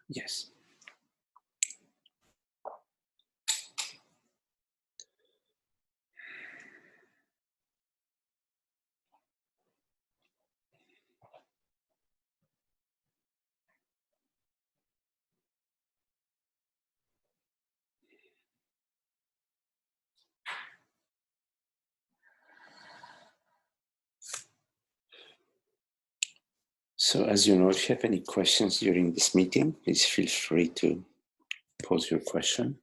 Yes. So as you know, if you have any questions during this meeting, please feel free to pose your question.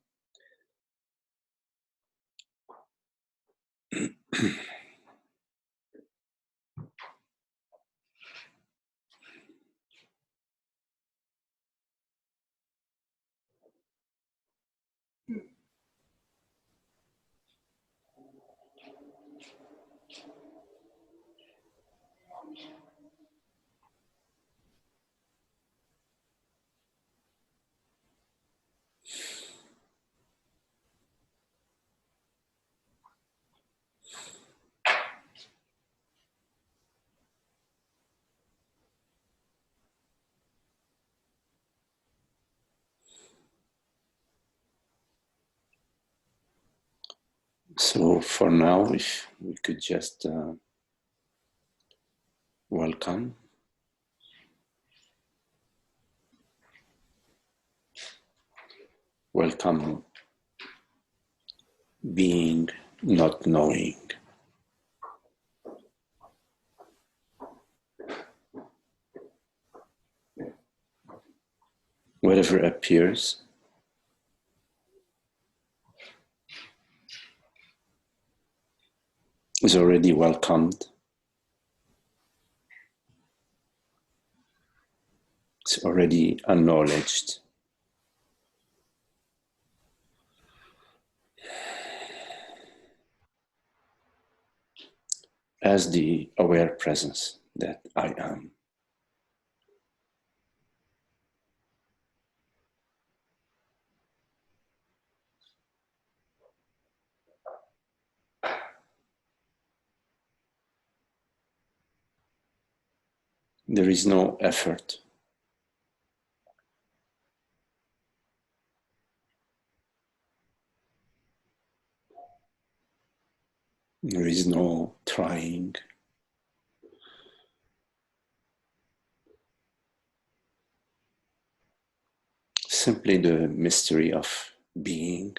So for now, if we could just welcome being, not knowing. Whatever appears is already welcomed. It's already acknowledged. As the aware presence that I am. There is no effort. There is no trying. Simply the mystery of being.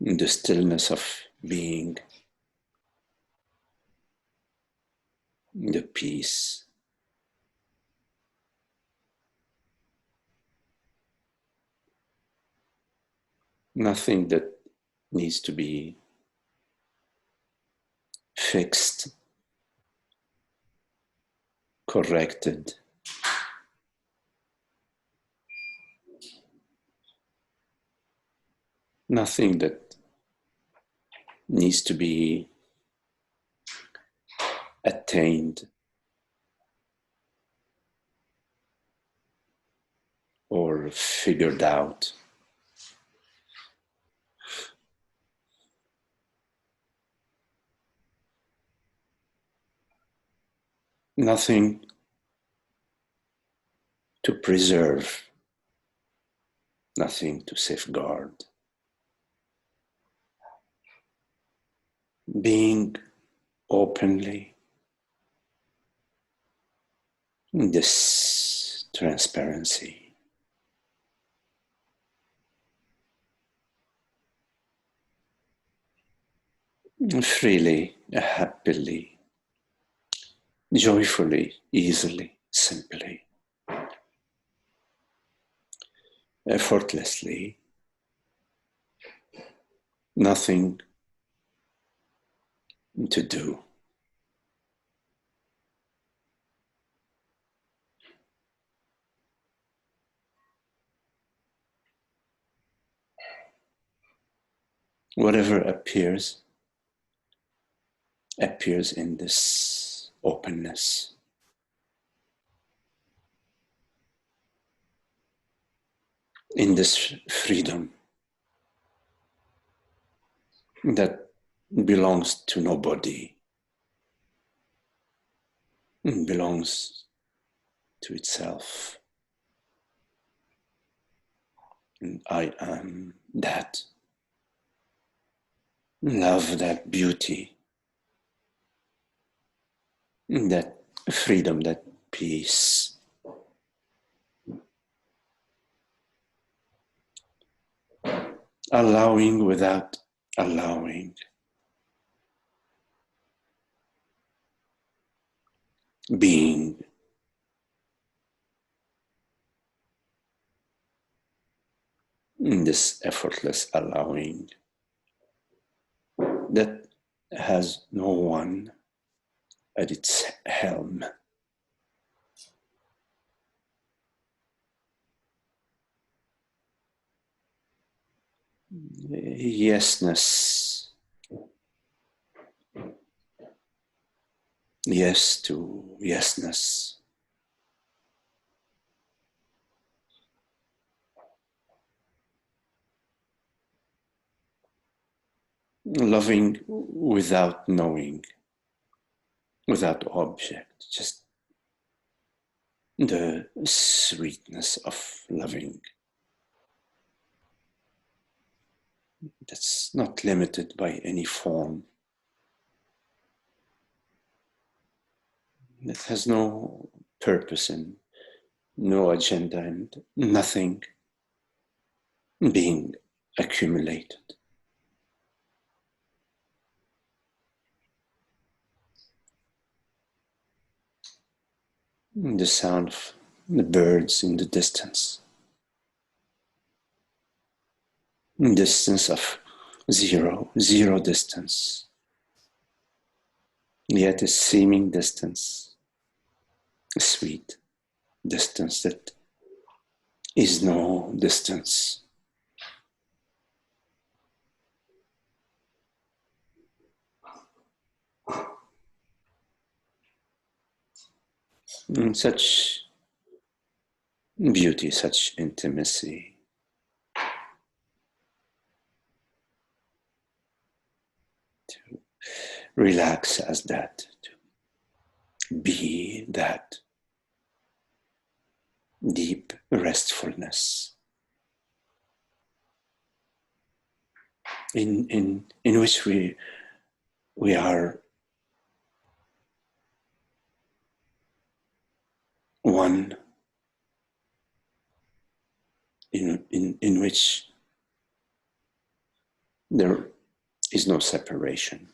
The stillness of being. The peace. Nothing that needs to be fixed, corrected. Nothing that needs to be attained or figured out. Nothing to preserve, nothing to safeguard. Being openly in this transparency. Freely, happily, joyfully, easily, simply, effortlessly, nothing to do. Whatever appears in this openness. In this freedom. that belongs to nobody, belongs to itself. And I am that. Love, that beauty, that freedom, that peace. Allowing without allowing. Being. In this effortless allowing that has no one at its helm. Yesness. Yes to yesness. Loving without knowing, without object, just the sweetness of loving. That's not limited by any form. It has no purpose and no agenda and nothing being accumulated. The sound of the birds in the distance. Distance of zero distance. Yet a seeming distance, a sweet distance that is no distance. And such beauty, such intimacy. To relax as that, to be that deep restfulness in which we are one, in which there is no separation.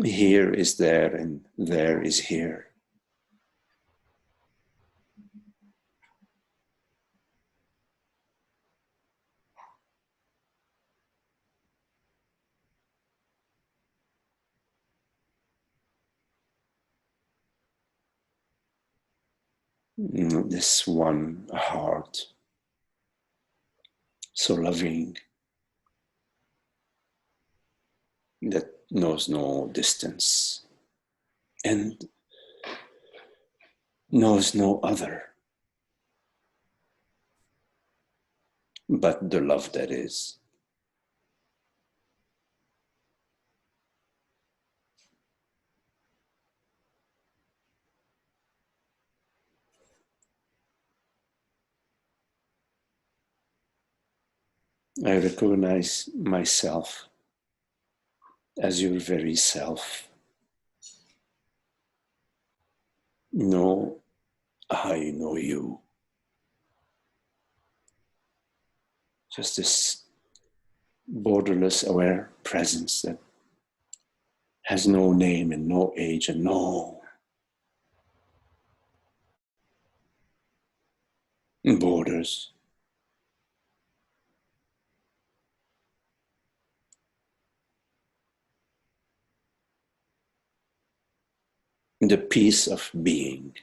Here is there and there is here. This one heart, so loving, that knows no distance and knows no other but the love that is. I recognize myself as your very self. No, I know you. Just this borderless aware presence that has no name and no age and no borders. The peace of being.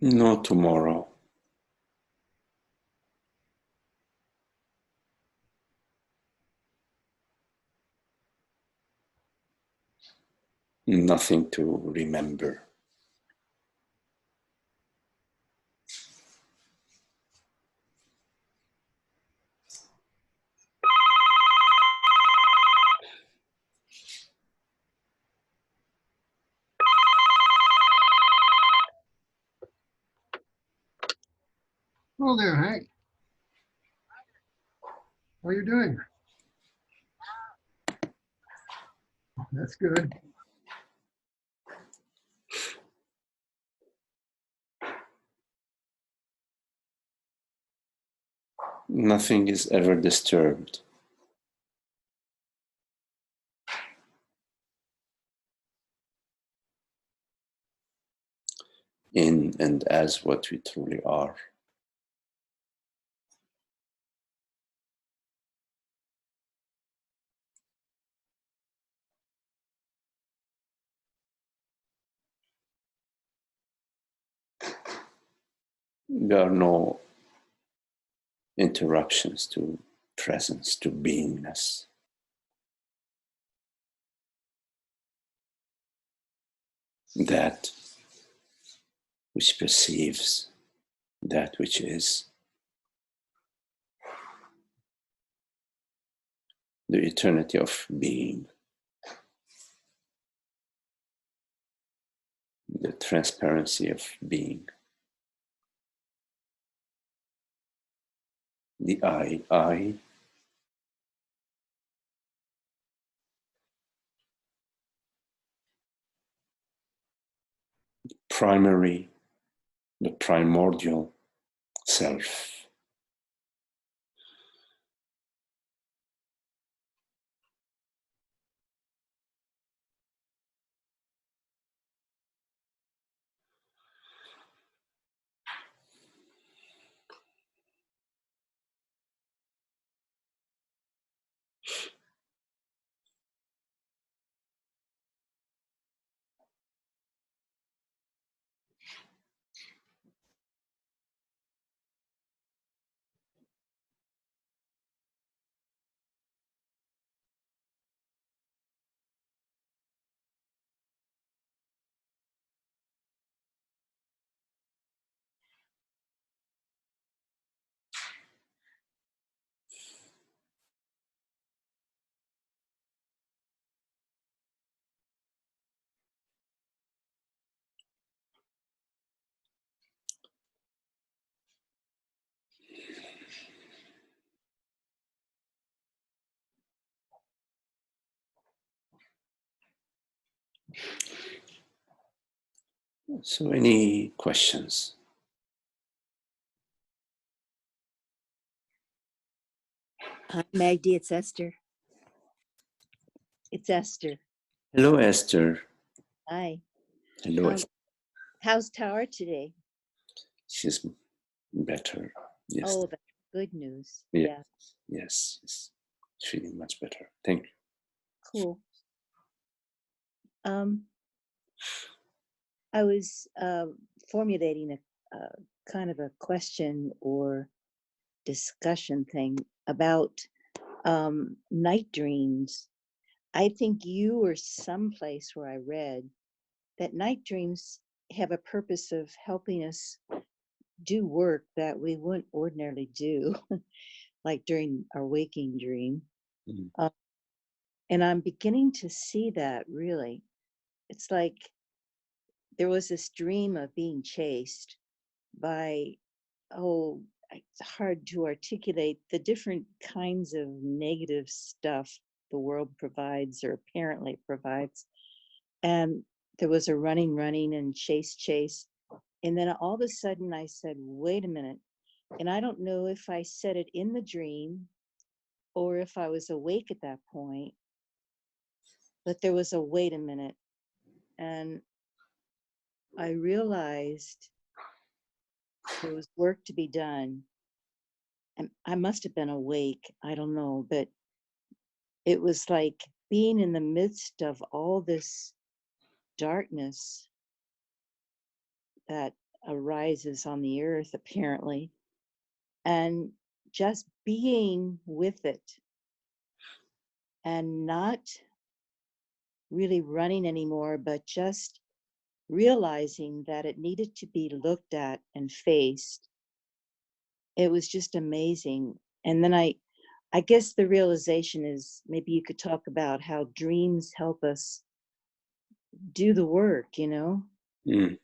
No tomorrow. Nothing to remember. Hello there, Hank. How are you doing? That's good. Nothing is ever disturbed. In and as what we truly are. There are no interruptions to presence, to beingness. That which perceives, that which is. The eternity of being. The transparency of being. The I, primary, the primordial self. So, any questions? Hi, Magdi, it's Esther. It's Esther. Hello, Esther. Hi. Hello, Esther. How's Tara today? She's better. Yes. Oh, that's good news. Yeah. Yeah. Yes. She's feeling much better. Thank you. Cool. I was formulating a kind of a question or discussion thing about night dreams. I think you were someplace where I read that night dreams have a purpose of helping us do work that we wouldn't ordinarily do, like during our waking dream. Mm-hmm. And I'm beginning to see that really. It's like there was this dream of being chased by, it's hard to articulate the different kinds of negative stuff the world provides or apparently provides. And there was a running and chase. And then all of a sudden I said, wait a minute. And I don't know if I said it in the dream or if I was awake at that point, but there was a wait a minute. And I realized there was work to be done. And I must have been awake, I don't know, but it was like being in the midst of all this darkness that arises on the earth, apparently, and just being with it and not really running anymore, but just realizing that it needed to be looked at and faced. It was just amazing. And then I guess the realization is, maybe you could talk about how dreams help us do the work, you know? Mm.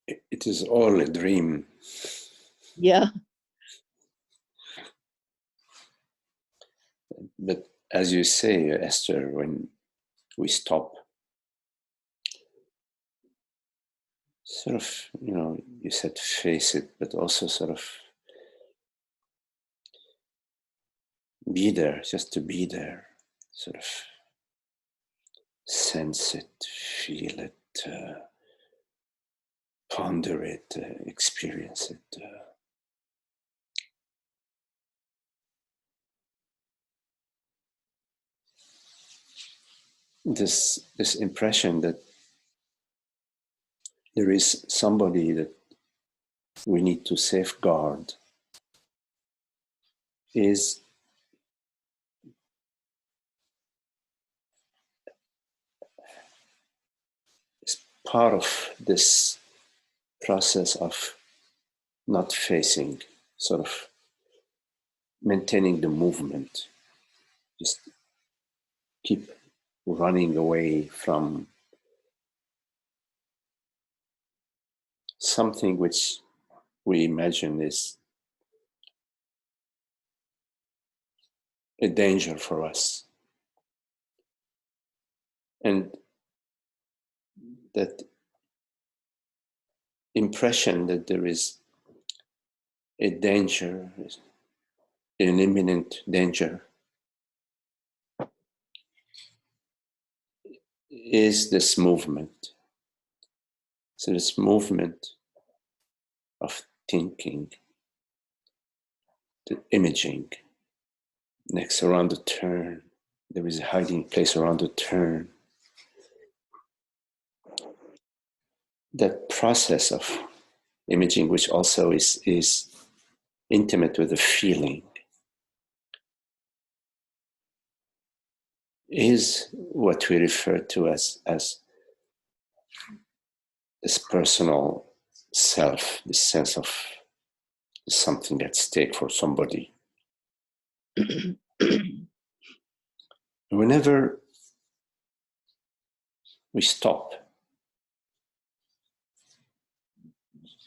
It is all a dream. Yeah. But as you say, Esther, when we stop, sort of, you said face it, but also sort of be there, just to be there, sort of sense it, feel it, ponder it, experience it. This impression that there is somebody that we need to safeguard is part of this process of not facing, sort of maintaining the movement, just keep running away from something which we imagine is a danger for us. And that impression that there is a danger, an imminent danger, is this movement. So this movement of thinking, the imaging, next around the turn, there is a hiding place around the turn. That process of imaging, which also is intimate with the feeling, is what we refer to as this personal self, this sense of something at stake for somebody. Whenever we stop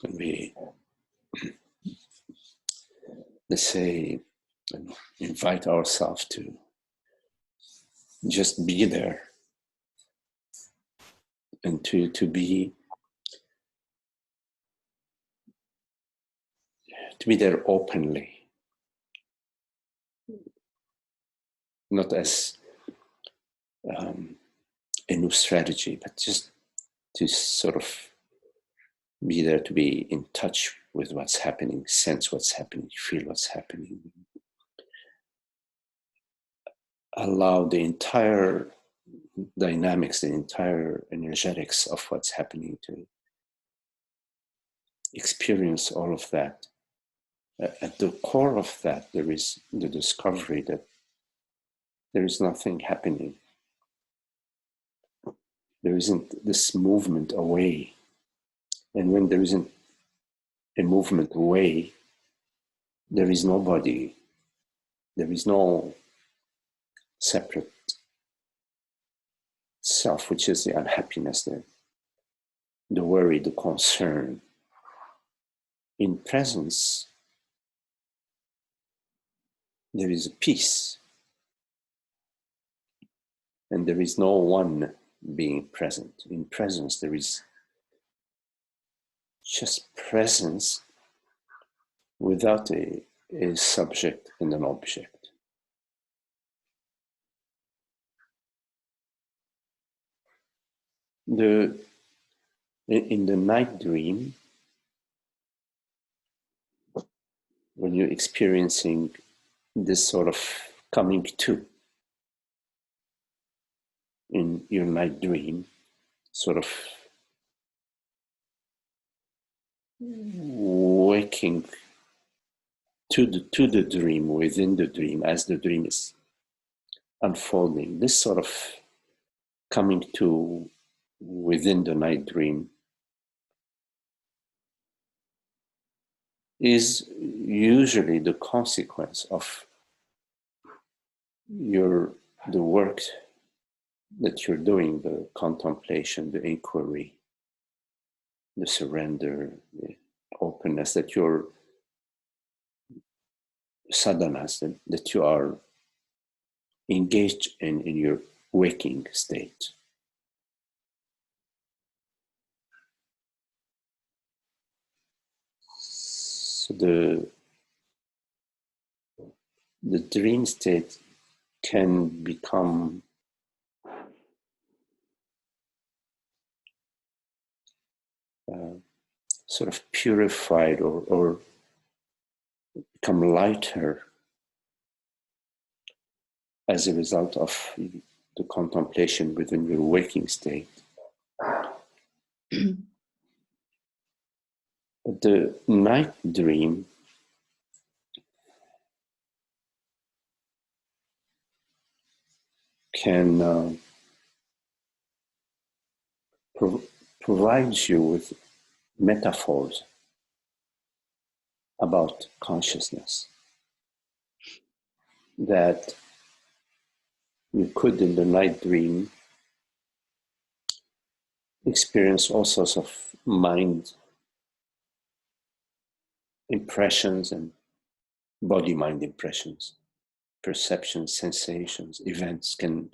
and we, let's say, invite ourselves to just be there and to be there openly, not as a new strategy, but just to sort of be there, to be in touch with what's happening, sense what's happening, feel what's happening. Allow the entire dynamics, the entire energetics of what's happening to experience all of that. At the core of that, there is the discovery that there is nothing happening. There isn't this movement away. And when there isn't a movement away, there is nobody. There is no separate self, which is the unhappiness, the worry, the concern. In presence, there is a peace. And there is no one being present. In presence, there is just presence without a subject and an object. In the night dream, when you're experiencing this sort of coming to, in your night dream, sort of waking to the dream, within the dream, as the dream is unfolding. This sort of coming to within the night dream is usually the consequence of the work that you're doing, the contemplation, the inquiry, the surrender, the openness, that you're sadhanas, that you are engaged in your waking state. So the dream state can become sort of purified or become lighter as a result of the contemplation within your waking state. But the night dream can provides you with metaphors about consciousness that you could, in the night dream, experience all sorts of mind impressions and body-mind impressions, perceptions, sensations, events can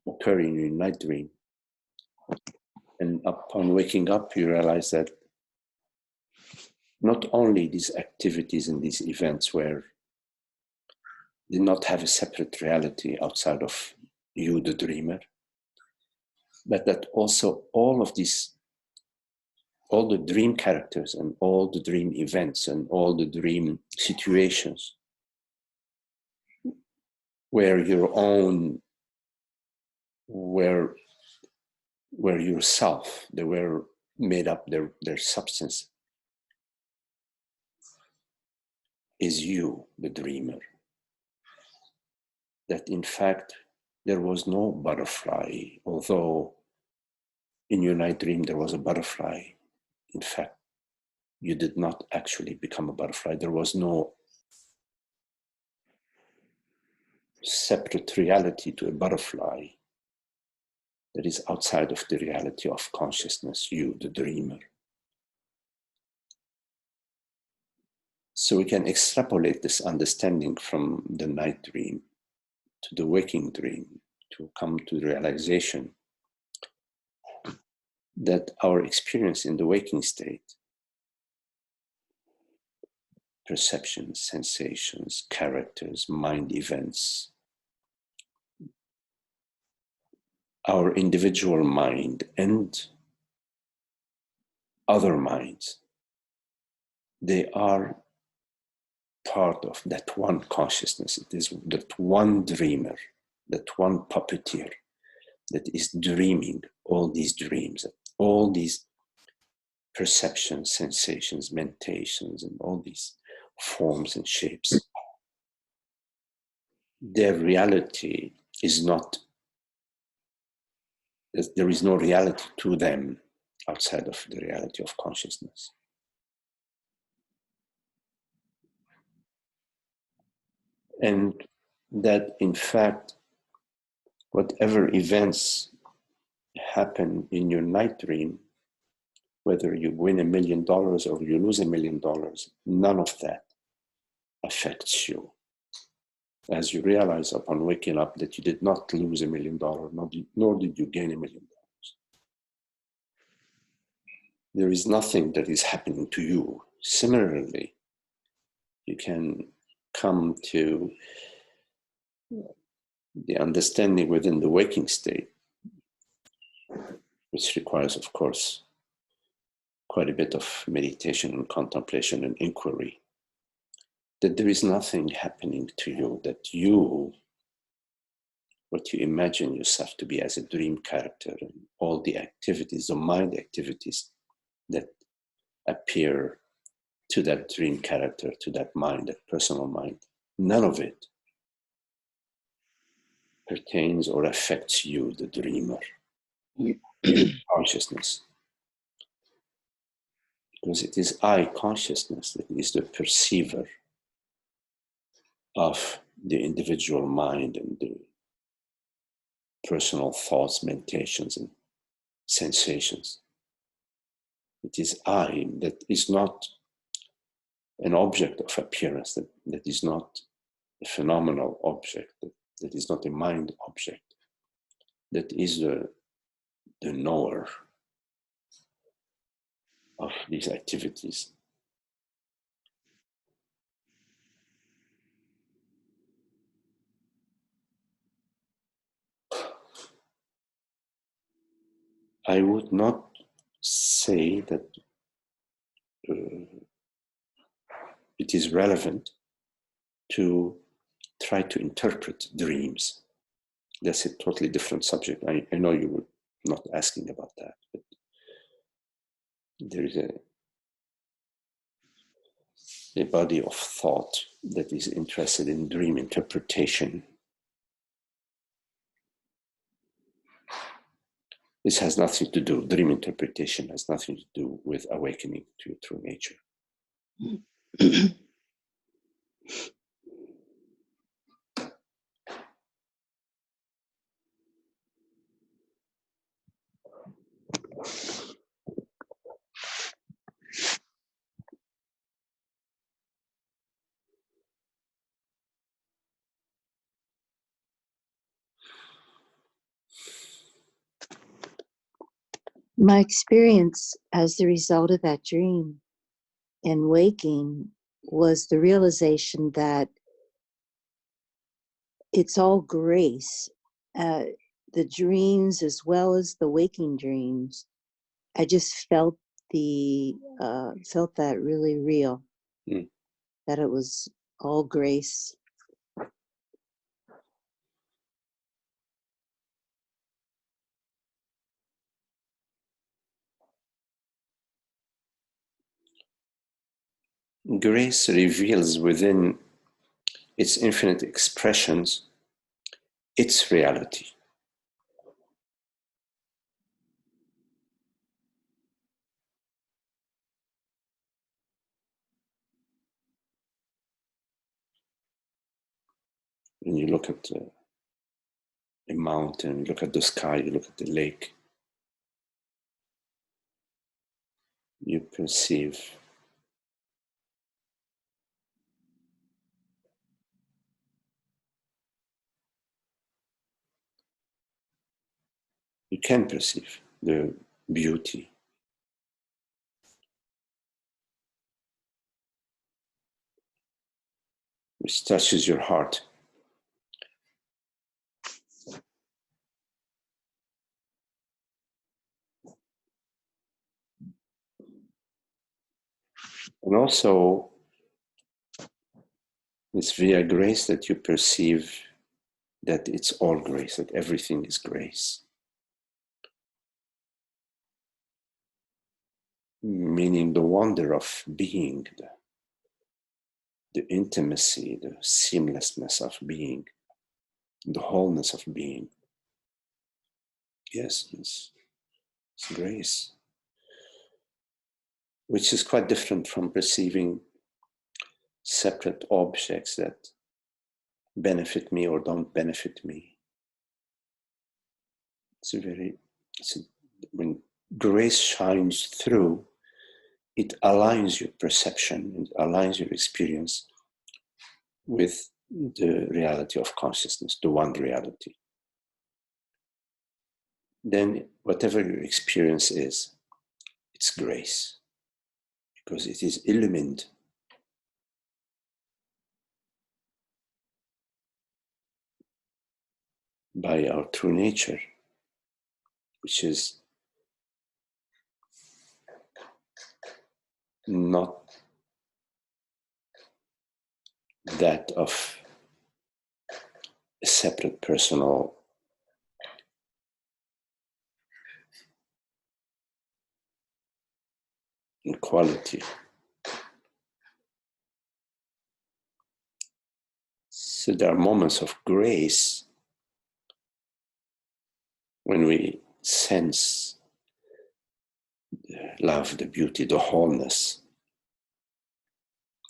occur in your night dream. And upon waking up, you realize that not only these activities and these events did not have a separate reality outside of you, the dreamer, but that also all the dream characters and all the dream events and all the dream situations were yourself. They were made up, their substance is you, the dreamer. That in fact, there was no butterfly, although in your night dream there was a butterfly. In fact, you did not actually become a butterfly. There was no separate reality to a butterfly that is outside of the reality of consciousness, you, the dreamer. So we can extrapolate this understanding from the night dream to the waking dream to come to the realization that our experience in the waking state, perceptions, sensations, characters, mind events, our individual mind and other minds, they are part of that one consciousness. It is that one dreamer, that one puppeteer that is dreaming all these dreams, all these perceptions, sensations, mentations, and all these forms and shapes. Their reality is not, there is no reality to them outside of the reality of consciousness. And that in fact, whatever events happen in your night dream, whether you win $1 million or you lose $1 million, none of that affects you. As you realize upon waking up that you did not lose $1 million, nor did you gain $1 million. There is nothing that is happening to you. Similarly, you can come to the understanding within the waking state, which requires, of course, quite a bit of meditation and contemplation and inquiry, that there is nothing happening to you, that you, what you imagine yourself to be as a dream character, and all the activities, the mind activities that appear to that dream character, to that mind, that personal mind, none of it pertains or affects you, the dreamer, your consciousness. Because it is I consciousness that is the perceiver of the individual mind and the personal thoughts, meditations, and sensations. It is I that is not an object of appearance, that is not a phenomenal object, that is not a mind object, that is the knower of these activities. I would not say that it is relevant to try to interpret dreams. That's a totally different subject. I know you were not asking about that, but there is a body of thought that is interested in dream interpretation. This has nothing to do, dream interpretation has nothing to do with awakening to your true nature. My experience as the result of that dream and waking was the realization that it's all grace. The dreams as well as the waking dreams. I just felt felt that really real. Mm. That it was all grace. Grace reveals within its infinite expressions its reality. When you look at a mountain, you look at the sky, you look at the lake, you perceive you can perceive the beauty. Which touches your heart. And also, it's via grace that you perceive that it's all grace, that everything is grace. Meaning the wonder of being, the intimacy, the seamlessness of being, the wholeness of being. Yes, it's grace. Which is quite different from perceiving separate objects that benefit me or don't benefit me. When grace shines through, it aligns your perception, it aligns your experience with the reality of consciousness, the one reality. Then whatever your experience is, it's grace, because it is illumined by our true nature, which is not that of a separate personal and quality. So there are moments of grace when we sense the love, the beauty, the wholeness,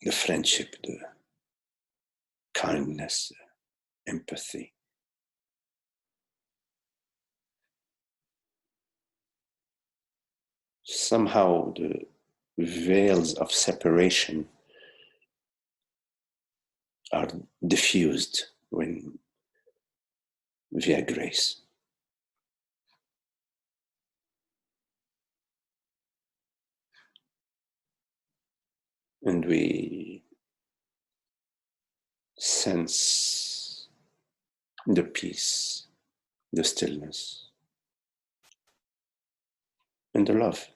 the friendship, the kindness, empathy. Somehow the veils of separation are diffused when via grace. And we sense the peace, the stillness, and the love.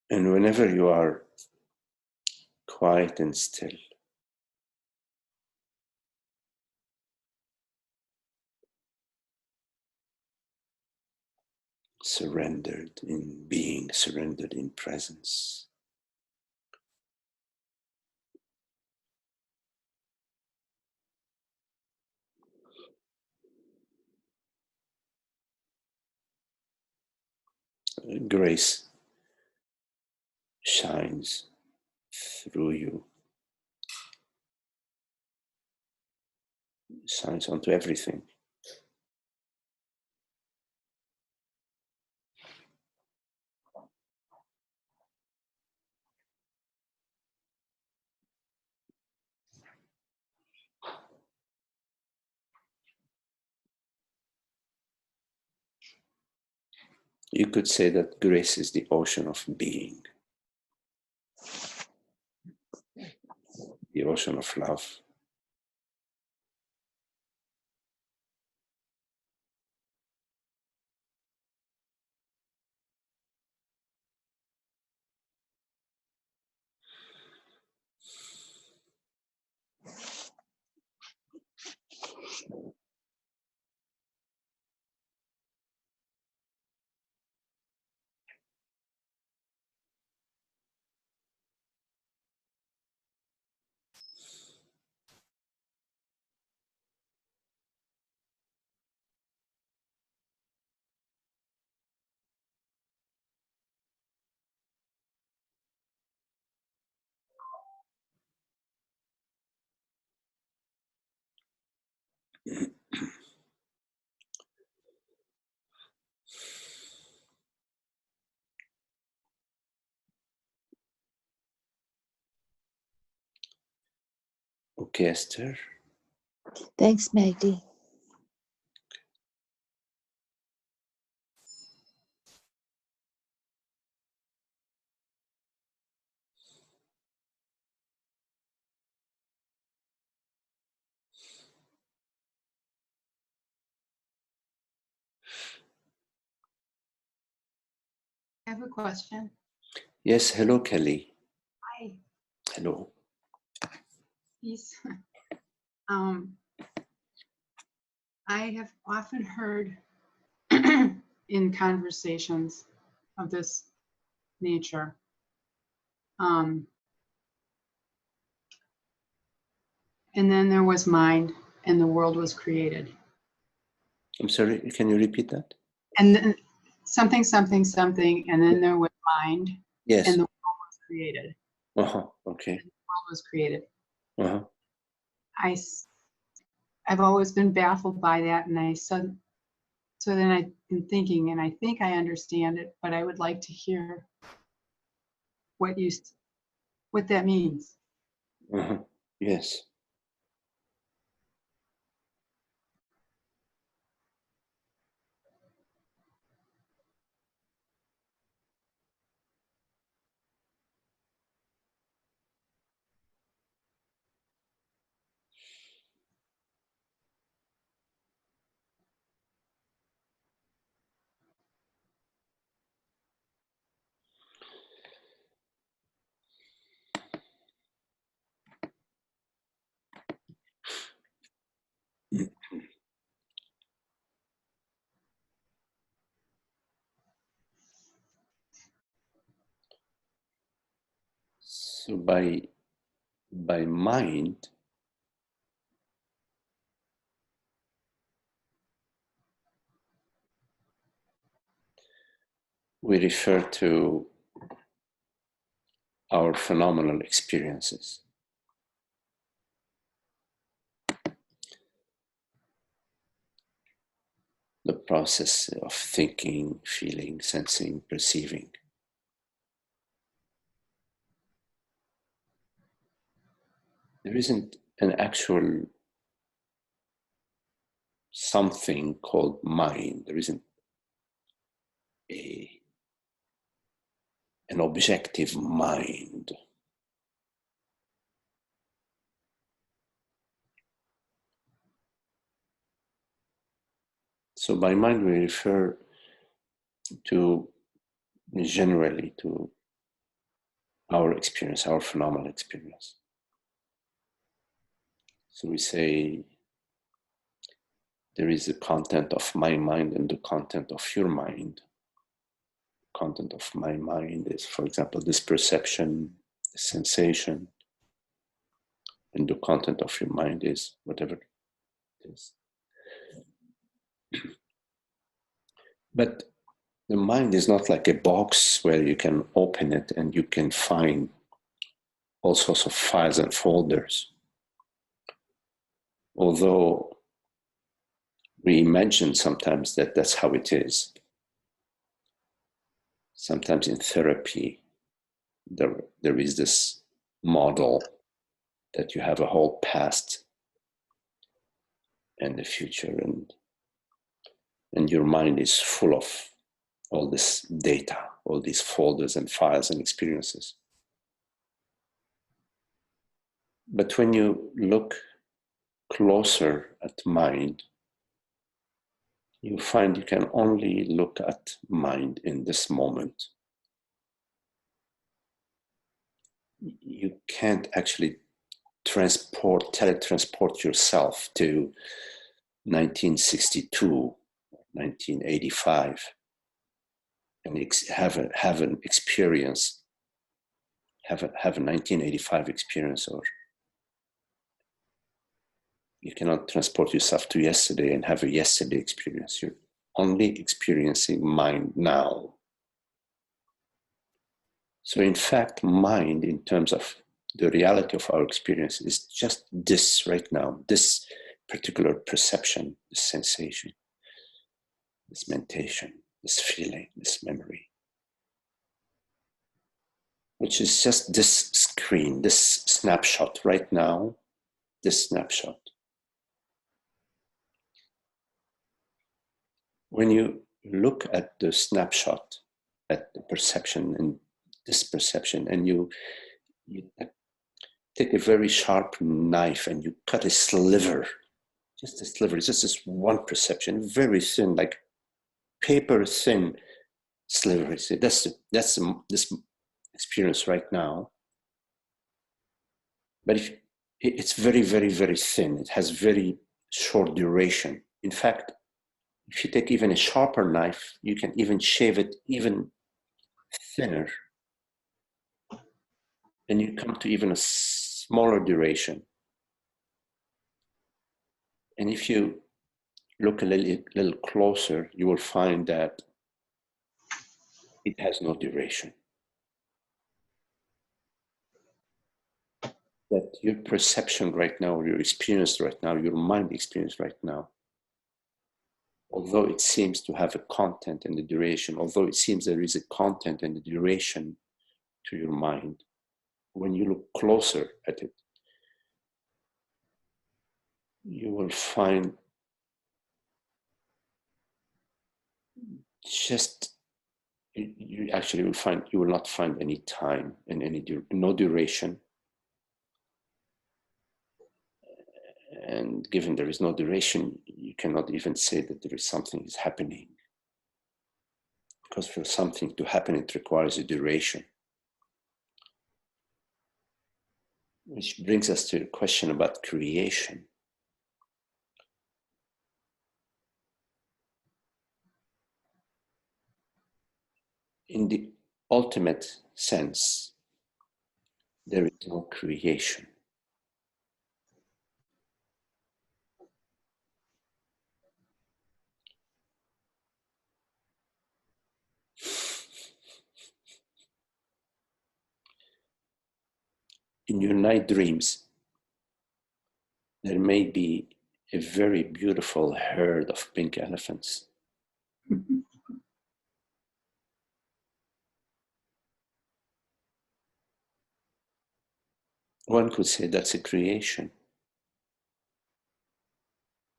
And whenever you are quiet and still, surrendered in being, surrendered in presence, grace shines through you, shines onto everything. You could say that grace is the ocean of being, the ocean of love. Okay, Esther. Thanks, Magdi. I have a question. Yes, hello, Kelly. Hi. Hello. Peace. I have often heard in conversations of this nature, and then there was mind, and the world was created. I'm sorry, can you repeat that? And then something, something, something, and then there was mind, Yes. and the world was created. Okay. The world was created. Uh-huh. I've always been baffled by that, and so then I've been thinking, and I think I understand it, but I would like to hear what that means. Uh-huh. Yes. So by mind, we refer to our phenomenal experiences. The process of thinking, feeling, sensing, perceiving. There isn't an actual something called mind. There isn't an objective mind. So by mind we refer to generally to our experience, our phenomenal experience. So we say there is the content of my mind and the content of your mind. The content of my mind is, for example, this perception, this sensation, and the content of your mind is whatever it is. But the mind is not like a box where you can open it and you can find all sorts of files and folders. Although we imagine sometimes that that's how it is. Sometimes in therapy, there is this model that you have a whole past and the future, and your mind is full of all this data, all these folders and files and experiences. But when you look closer at mind, you find you can only look at mind in this moment. You can't actually teletransport yourself to 1962, 1985, and have an experience, have a 1985 experience, or you cannot transport yourself to yesterday and have a yesterday experience. You're only experiencing mind now. So in fact, mind, in terms of the reality of our experience, is just this right now, this particular perception, this sensation, this mentation, this feeling, this memory, which is just this screen, this snapshot right now, this snapshot. When you look at the snapshot, at the perception and this perception, and you take a very sharp knife and you cut a sliver, just a sliver, it's just this one perception, very thin, like paper thin sliver. That's this experience right now. But if it's very, very, very thin, it has very short duration. In fact, if you take even a sharper knife, you can even shave it even thinner, and you come to even a smaller duration. And if you look a little closer, you will find that it has no duration. That your perception right now, or your experience right now, your mind experience right now, although it seems to have a content and a duration, although it seems there is a content and a duration to your mind, when you look closer at it, you will find just, you actually will find, you will not find any time and no duration. And given there is no duration, you cannot even say that there is something is happening. Because for something to happen, it requires a duration. Which brings us to the question about creation. In the ultimate sense, there is no creation. In your night dreams, there may be a very beautiful herd of pink elephants. One could say that's a creation.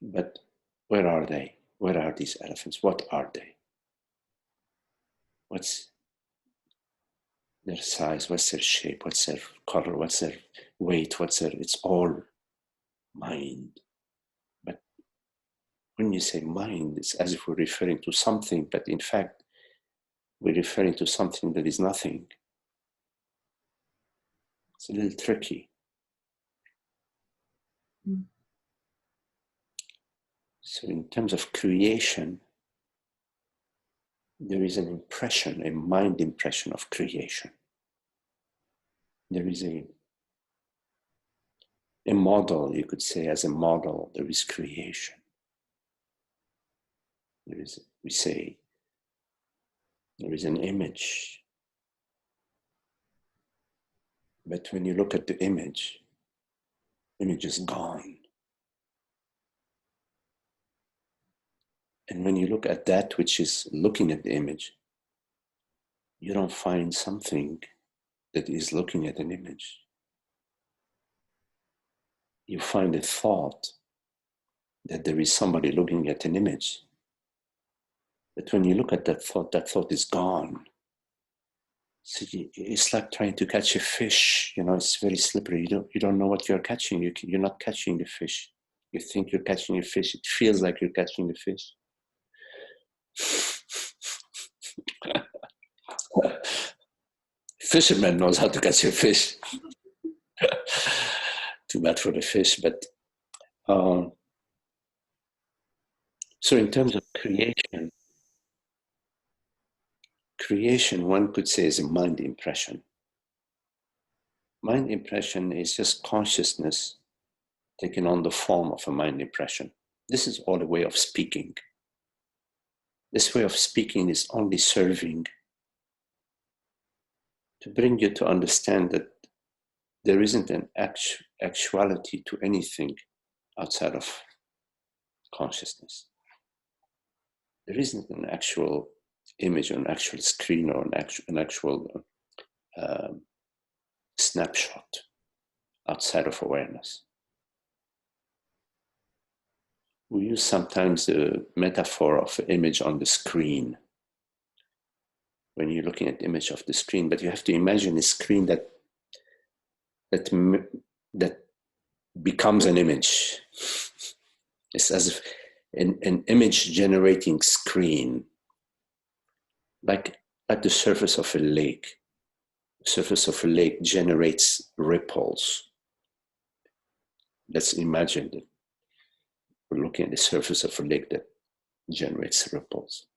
But where are they? Where are these elephants? What are they? What's their size? What's their shape? What's their color? What's their weight? It's all mind. But when you say mind, it's as if we're referring to something, but in fact, we're referring to something that is nothing. It's a little tricky. So in terms of creation, there is an impression, a mind impression of creation. There is a model, you could say, as a model, there is creation. There is, we say, there is an image. But when you look at the image is gone. And when you look at that which is looking at the image, you don't find something that is looking at an image. You find a thought that there is somebody looking at an image. But when you look at that thought is gone. So it's like trying to catch a fish. You know, it's very slippery. You don't know what you're catching. You're not catching the fish. You think you're catching a fish. It feels like you're catching the fish. Fisherman knows how to catch a fish. Too bad for the fish, but so in terms of creation, one could say is a mind impression. Mind impression is just consciousness taking on the form of a mind impression. This is all a way of speaking. This way of speaking is only serving to bring you to understand that there isn't an actuality to anything outside of consciousness. There isn't an actual image or an actual screen or an actual snapshot outside of awareness. We use sometimes the metaphor of an image on the screen when you're looking at the image of the screen, but you have to imagine a screen that becomes an image. It's as if an image generating screen, like the surface of a lake. The surface of a lake generates ripples. Let's imagine that we're looking at the surface of a lake that generates ripples.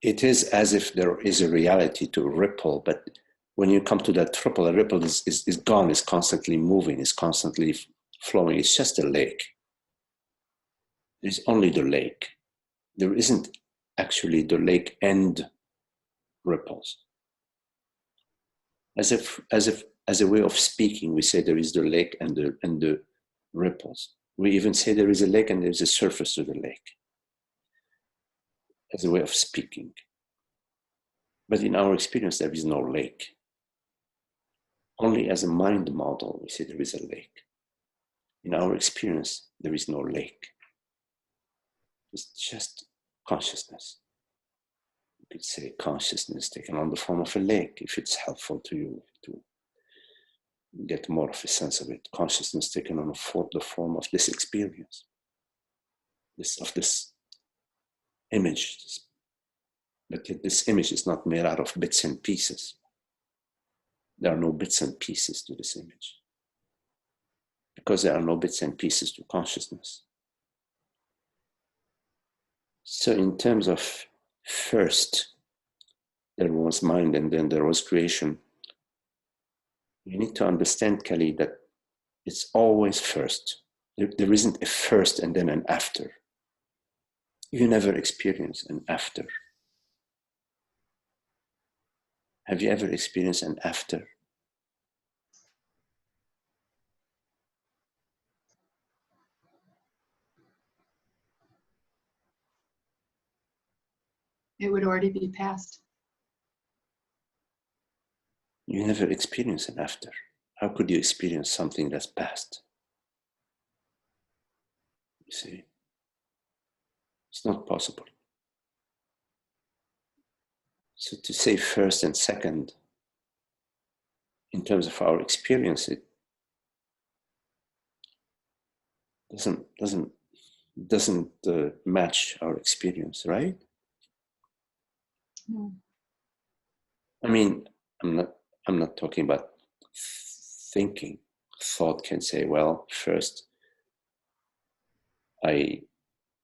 It is as if there is a reality to a ripple, but when you come to that ripple, a ripple is gone, is constantly moving, is constantly flowing. It's just a lake. There's only the lake. There isn't actually the lake and ripples. As a way of speaking, we say there is the lake and the ripples. We even say there is a lake and there's a surface to the lake. As a way of speaking. But in our experience, there is no lake. Only as a mind model, we say there is a lake. In our experience, there is no lake. It's just consciousness. You could say consciousness taken on the form of a lake, if it's helpful to you to get more of a sense of it. Consciousness taken on the form of this experience, this image. But yet this image is not made out of bits and pieces. There are no bits and pieces to this image. Because there are no bits and pieces to consciousness. So in terms of first there was mind, and then there was creation. You need to understand, Kelly, that it's always first. There isn't a first and then an after. You never experience an after. Have you ever experienced an after? It would already be past. You never experience an after. How could you experience something that's past? You see, it's not possible. So to say first and second, in terms of our experience, it doesn't match our experience, right? No. I mean, I'm not talking about thinking. Thought can say, well, first I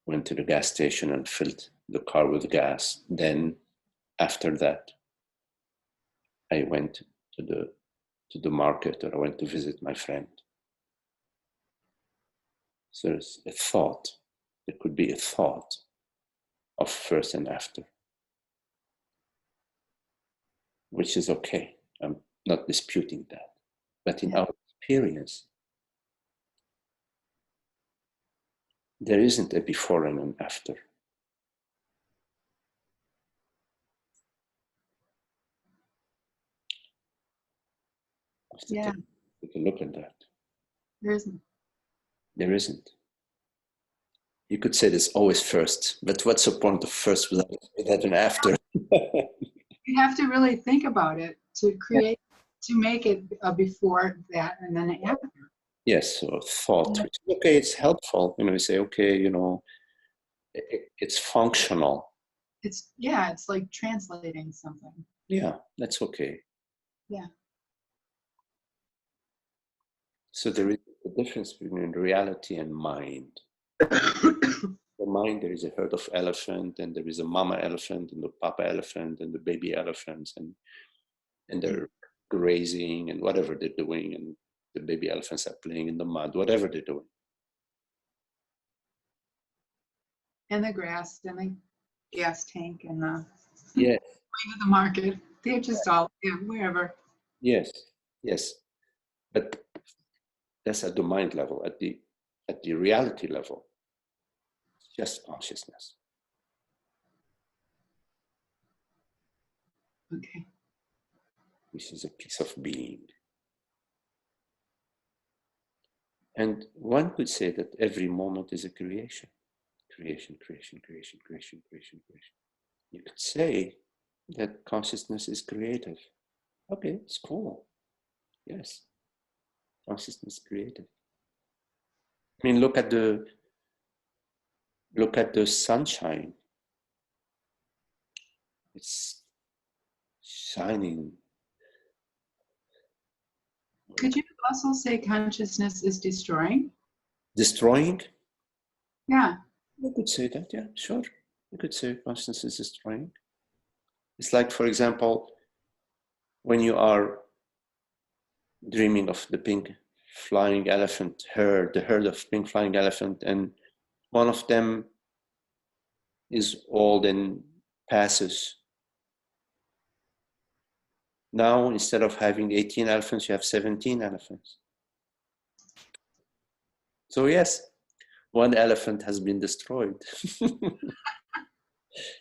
went to the gas station and filled the car with gas. Then after that, I went to the market, or I went to visit my friend. So there's a thought. There could be a thought of first and after, which is okay. I'm not disputing that. But in our experience, there isn't a before and an after. Yeah, Take a look at that. there isn't. There isn't. You could say there's always first, but what's the point of first without an after? You have to really think about it to create, to make it a before that and then an after. Yes, so thought. Which, okay, it's helpful. You say, okay, it's functional. It's like translating something. Yeah, that's okay. Yeah. So there is a difference between reality and mind. The mind, there is a herd of elephant, and there is a mama elephant, and the papa elephant, and the baby elephants, and they're grazing and whatever they're doing, and the baby elephants are playing in the mud, whatever they're doing. And the grass and the gas tank and the Yes. going to the market. They're just all wherever. Yes. But that's at the mind level. At the reality level, it's just consciousness. Okay. This is a piece of being. And one could say that every moment is a creation. Creation. You could say that consciousness is creative. Okay, it's cool. Yes. Consciousness is creative. I mean, look at the sunshine. It's shining. Could you also say consciousness is destroying? Destroying? Yeah. I could say that, yeah, sure. You could say consciousness is destroying. It's like, for example, when you are dreaming of the pink flying elephant herd, the herd of pink flying elephant, and one of them is old and passes. Now, instead of having 18 elephants, you have 17 elephants. So yes, one elephant has been destroyed.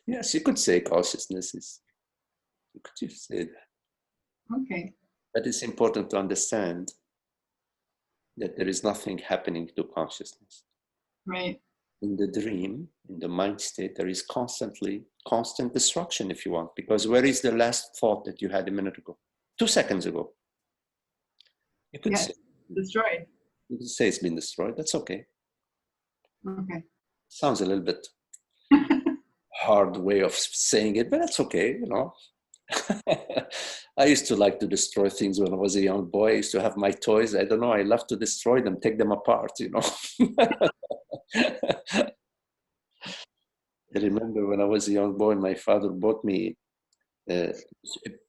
Yes, you could say consciousness is, you could just say that. Okay. But it's important to understand that there is nothing happening to consciousness. Right. In the dream, in the mind state, there is constant destruction, if you want, because where is the last thought that you had a minute ago? 2 seconds ago. You could say, destroyed. you could say it's been destroyed. That's okay. Okay. Sounds a little bit hard way of saying it, but that's okay, I used to like to destroy things when I was a young boy. I used to have my toys. I don't know. I love to destroy them, take them apart, I remember when I was a young boy, my father bought me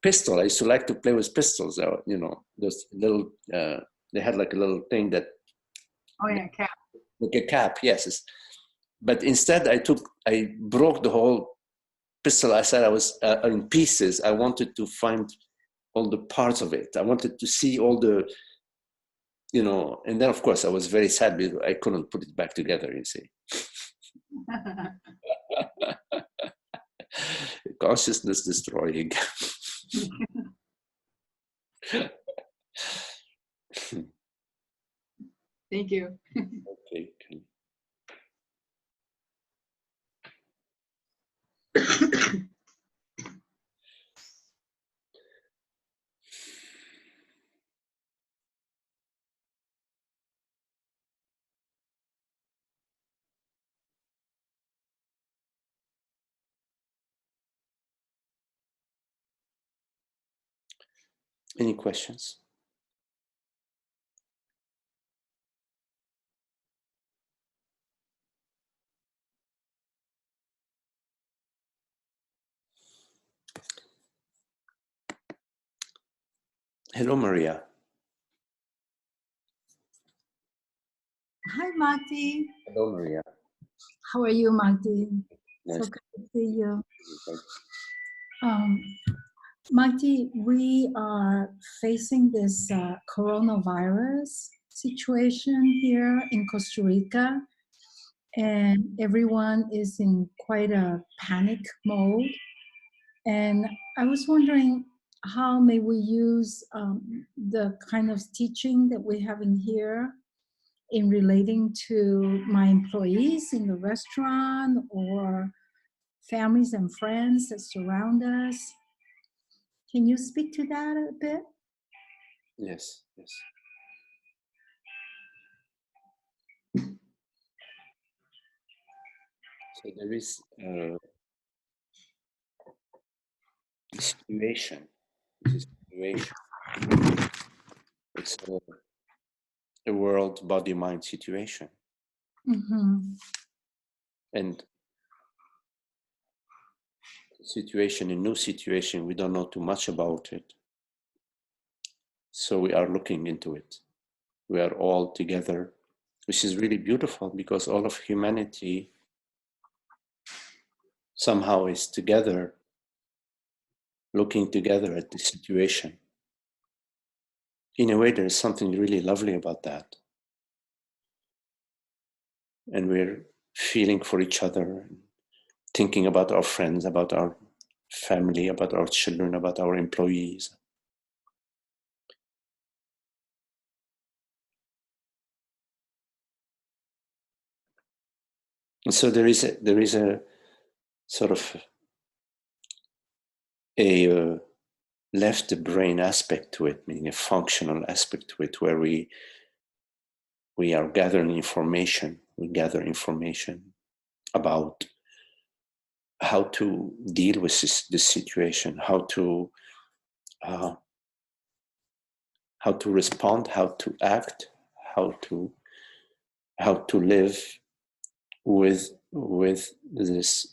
pistol. I used to like to play with pistols. You know, those little. They had like a little thing that, Oh yeah, cap. like a cap. Yes, but instead I broke the whole pistol. I said I was in pieces. I wanted to find all the parts of it. I wanted to see all the, you know, and then of course I was very sad because I couldn't put it back together, you see. Consciousness destroying. Thank you. Okay. Any questions? Hello, Maria. Hi, Marty. Hello, Maria. How are you, Marty? Nice. So good to see you. Thank Marty, we are facing this coronavirus situation here in Costa Rica, and everyone is in quite a panic mode. And I was wondering, how may we use the kind of teaching that we have in here in relating to my employees in the restaurant or families and friends that surround us? Can you speak to that a bit? Yes, yes. So there is a situation. This situation. It's a world body-mind situation. Mm-hmm. And situation, a new situation, we don't know too much about it. So we are looking into it. We are all together, which is really beautiful because all of humanity somehow is together, looking together at the situation. In a way, there is something really lovely about that. And we're feeling for each other, thinking about our friends, about our family, about our children, about our employees. And so there is a sort of a left brain aspect to it, meaning a functional aspect to it, where we are gathering information. We gather information about how to deal with this situation, how to respond, how to act, how to live with this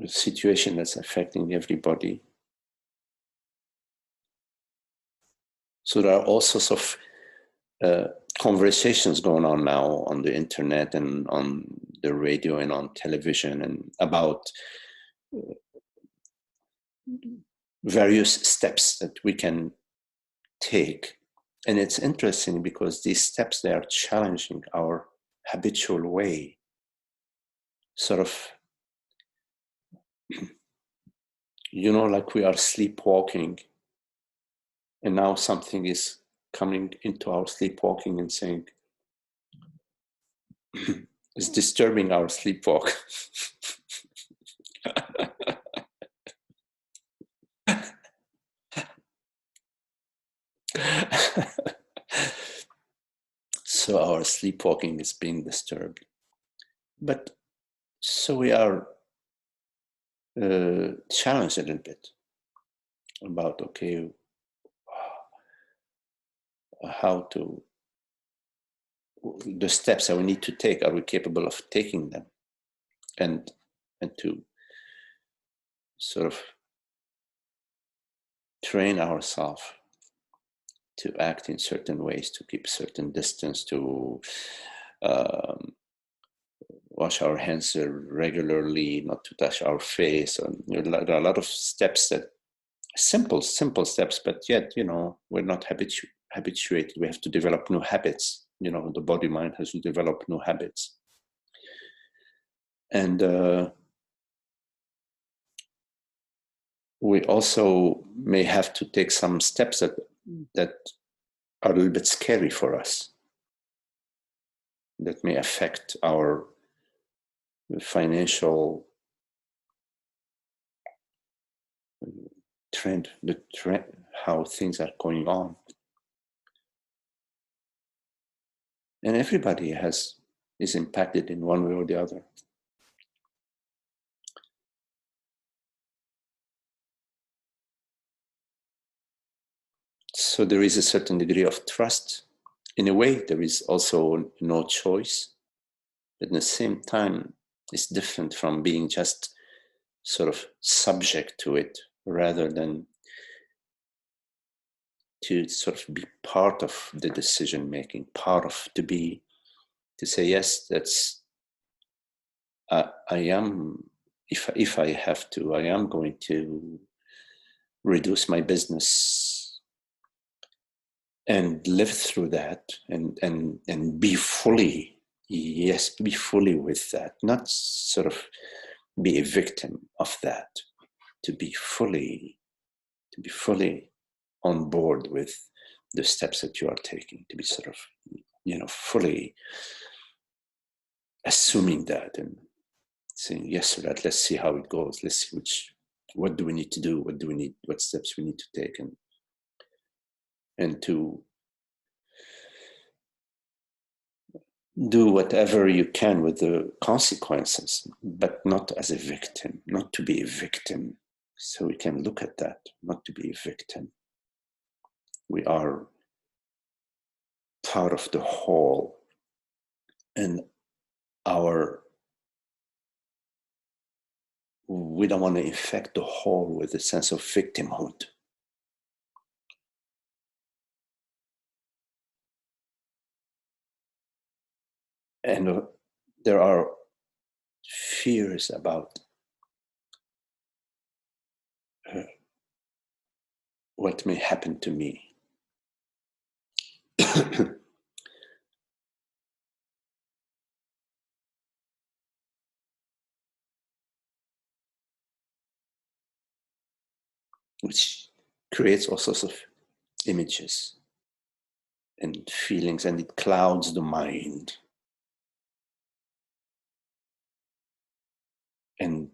situation that's affecting everybody. So there are all sorts of conversations going on now on the internet and on the radio and on television, and about various steps that we can take. And it's interesting because these steps, they are challenging our habitual way, sort of, you know, like we are sleepwalking, and now something is coming into our sleepwalking and saying, it's disturbing our sleepwalk. So our sleepwalking is being disturbed. But so we are challenged a little bit about, okay, how to, the steps that we need to take, are we capable of taking them? And and to sort of train ourselves to act in certain ways, to keep certain distance, to wash our hands regularly, not to touch our face. And there are a lot of steps that simple steps, but yet, we're not habituated. We have to develop new habits. The body mind has to develop new habits. And we also may have to take some steps that are a little bit scary for us, that may affect our financial trend, how things are going on. And everybody is impacted in one way or the other. So there is a certain degree of trust. In a way, there is also no choice. But at the same time, it's different from being just sort of subject to it, rather than to sort of be part of the decision making, to say, yes, that's, I am, if I have to, I am going to reduce my business and live through that and be fully, be fully with that, not sort of be a victim of that, to be fully on board with the steps that you are taking, to be sort of, fully assuming that and saying yes to that. Let's see how it goes. Let's see what do we need to do? What steps we need to take, and to do whatever you can with the consequences, but not as a victim, not to be a victim. So we can look at that, not to be a victim. We are part of the whole, and we don't want to infect the whole with a sense of victimhood. And there are fears about what may happen to me. Which creates all sorts of images and feelings, and it clouds the mind. And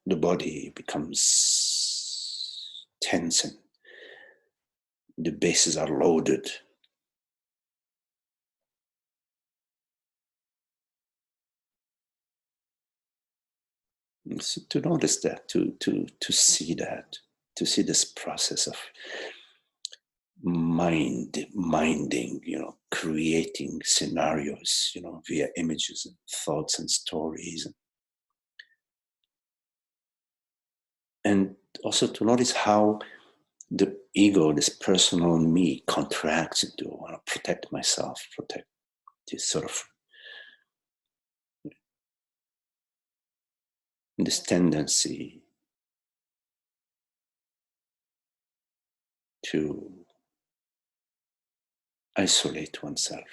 the body becomes tense and the bases are loaded. And so to notice that, to see that, to see this process of minding, creating scenarios, via images and thoughts and stories. And also to notice how the ego, this personal me, contracts into, I want to protect myself, protect this sort of, this tendency to isolate oneself.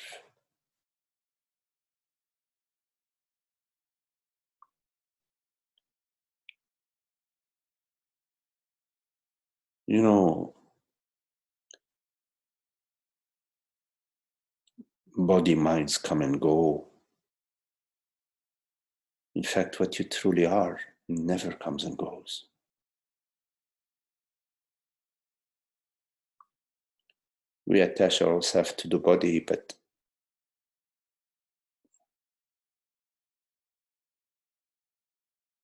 Body minds come and go. In fact, what you truly are never comes and goes. We attach ourselves to the body, but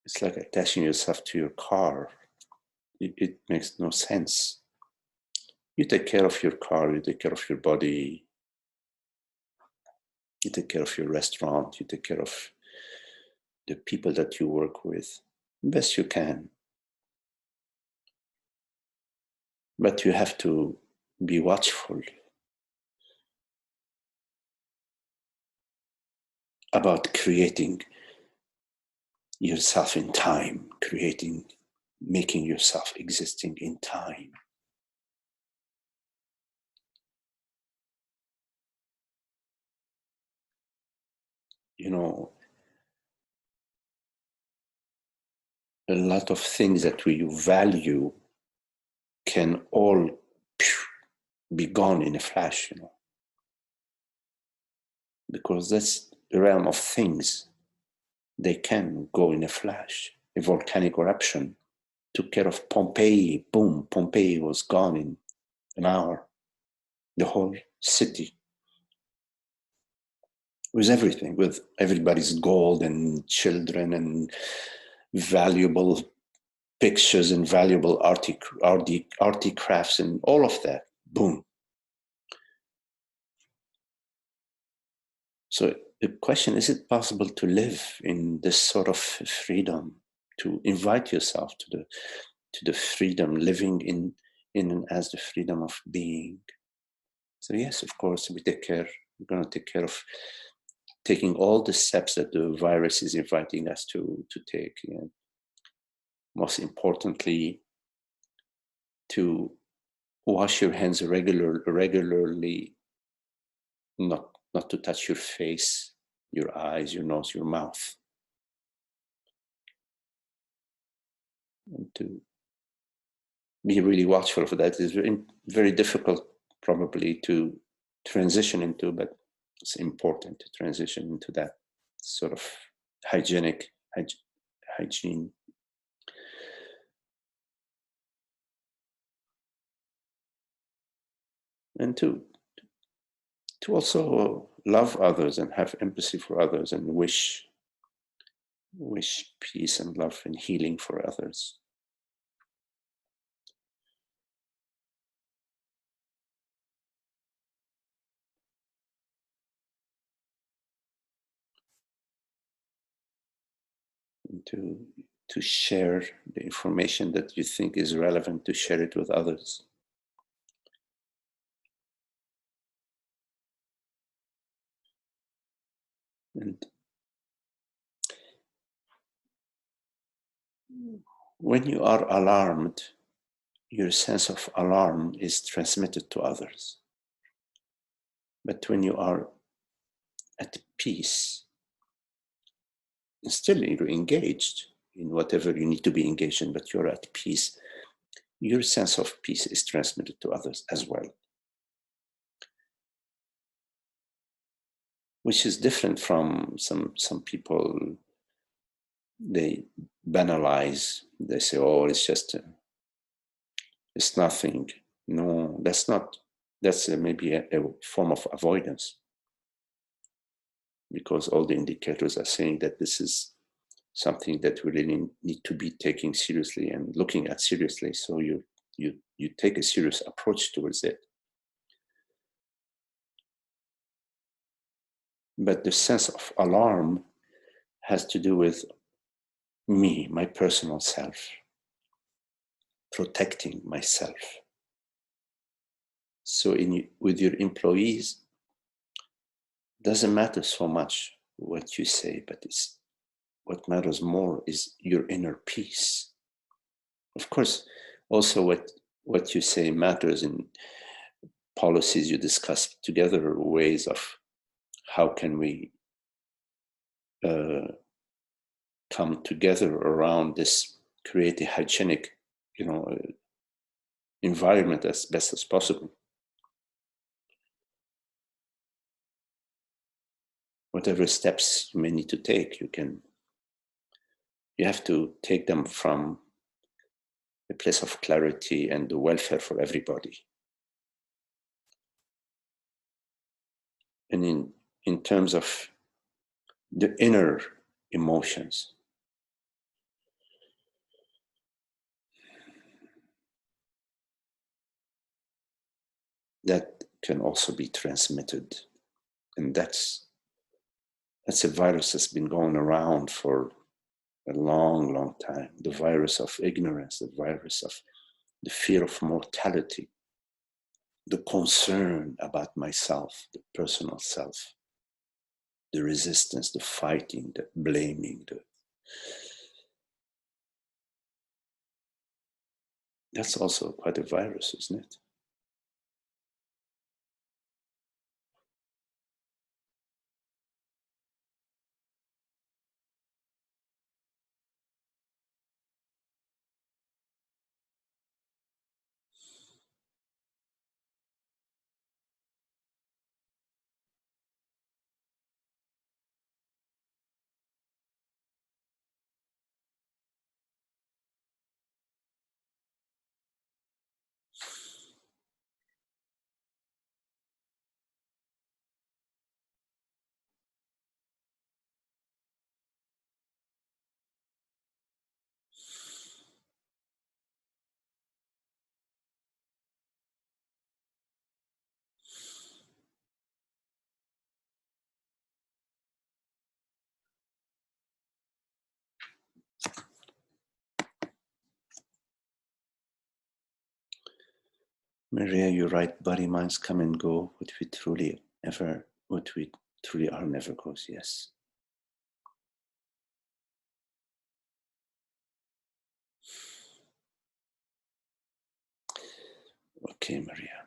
it's like attaching yourself to your car. It makes no sense. You take care of your car, you take care of your body, you take care of your restaurant, you take care of the people that you work with, best you can. But you have to be watchful about creating yourself in time, making yourself existing in time. You know, a lot of things that we value can all be gone in a flash, you know, because that's the realm of things. They can go in a flash. A volcanic eruption took care of Pompeii. Boom, Pompeii was gone in an hour. The whole city, with everything, with everybody's gold and children and valuable pictures and valuable articrafts and all of that. Boom. So the question, is it possible to live in this sort of freedom, to invite yourself to the freedom, living in and as the freedom of being? So yes, of course, we're going to take care of taking all the steps that the virus is inviting us to take. And most importantly, to wash your hands regularly, not to touch your face, your eyes, your nose, your mouth. And to be really watchful for that. Is very, very difficult probably to transition into, but it's important to transition into that sort of hygiene. And to also love others and have empathy for others and wish peace and love and healing for others. And to share the information that you think is relevant, to share it with others. And when you are alarmed, your sense of alarm is transmitted to others. But when you are at peace, still you're engaged in whatever you need to be engaged in, but you're at peace, your sense of peace is transmitted to others as well. Which is different from some people. They banalize. They say, "Oh, it's just, it's nothing." No, that's not. That's maybe a form of avoidance, because all the indicators are saying that this is something that we really need to be taking seriously and looking at seriously. So you take a serious approach towards it. But the sense of alarm has to do with me, my personal self, protecting myself. So with your employees, doesn't matter so much what you say, but what matters more is your inner peace. Of course, also what you say matters in policies you discuss together, ways of how can we come together around this, create a hygienic, environment as best as possible. Whatever steps you may need to take, you have to take them from a place of clarity and the welfare for everybody. And in terms of the inner emotions, that can also be transmitted. And that's That's a virus that's been going around for a long, long time. The virus of ignorance, the virus of the fear of mortality, the concern about myself, the personal self, the resistance, the fighting, the blaming. That's also quite a virus, isn't it? Maria, you're right. Body, minds come and go. What we truly are never goes. Yes. Okay, Maria.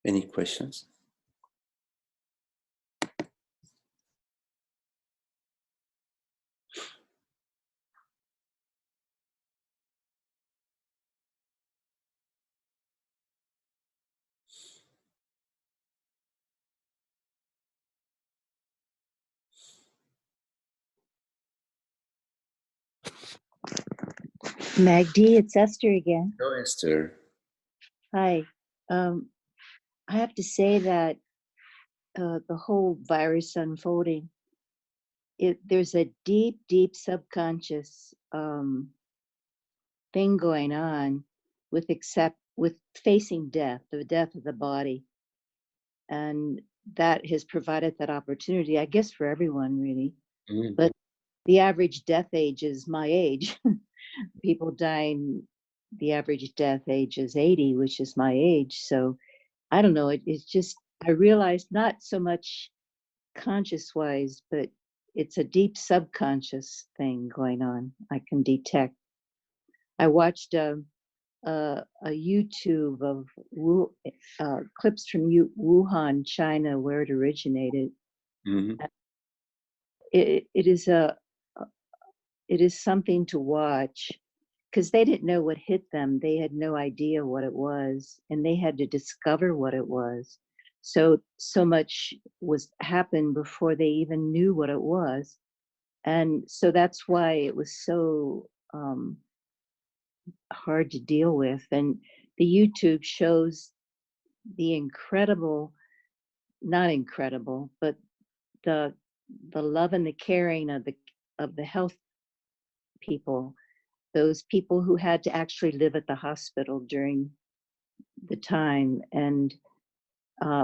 Any questions? Magdi, it's Esther again. No, Esther. Hi. I have to say that the whole virus unfolding, there's a deep, deep subconscious thing going on with facing death, the death of the body. And that has provided that opportunity, I guess, for everyone, really. Mm. But the average death age is my age. People dying, the average death age is 80, which is my age. So I don't know. It's just, I realized not so much conscious wise, but it's a deep subconscious thing going on. I can detect. I watched a YouTube of clips from Wuhan, China, where it originated. Mm-hmm. It is something to watch, because they didn't know what hit them. They had no idea what it was, and they had to discover what it was. So much was happened before they even knew what it was. And so that's why it was so hard to deal with. And the YouTube shows the incredible, not incredible, but the love and the caring of the health people, those people who had to actually live at the hospital during the time and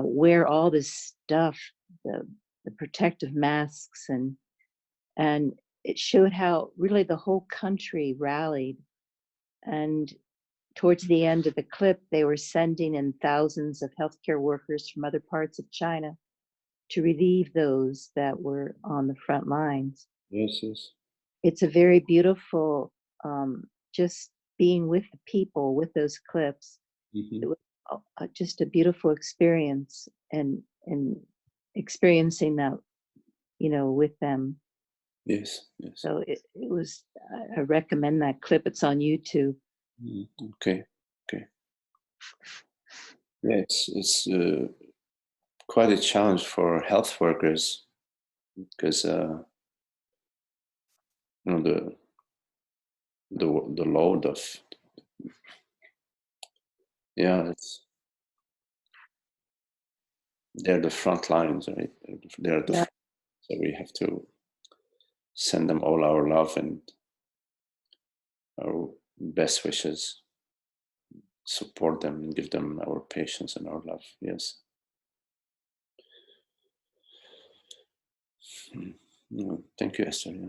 wear all this stuff, the protective masks, and it showed how really the whole country rallied. And towards the end of the clip, they were sending in thousands of healthcare workers from other parts of China to relieve those that were on the front lines. Yes, yes. It's a very beautiful, just being with the people with those clips. Mm-hmm. It was just a beautiful experience, and experiencing that, with them. Yes, yes. So it was, I recommend that clip. It's on YouTube. Okay, okay. Yeah, it's quite a challenge for health workers because the load of they're the front lines, right? They're the Yeah. So we have to send them all our love and our best wishes, support them and give them our patience and our love. Yes. Thank you, Esther. Yeah.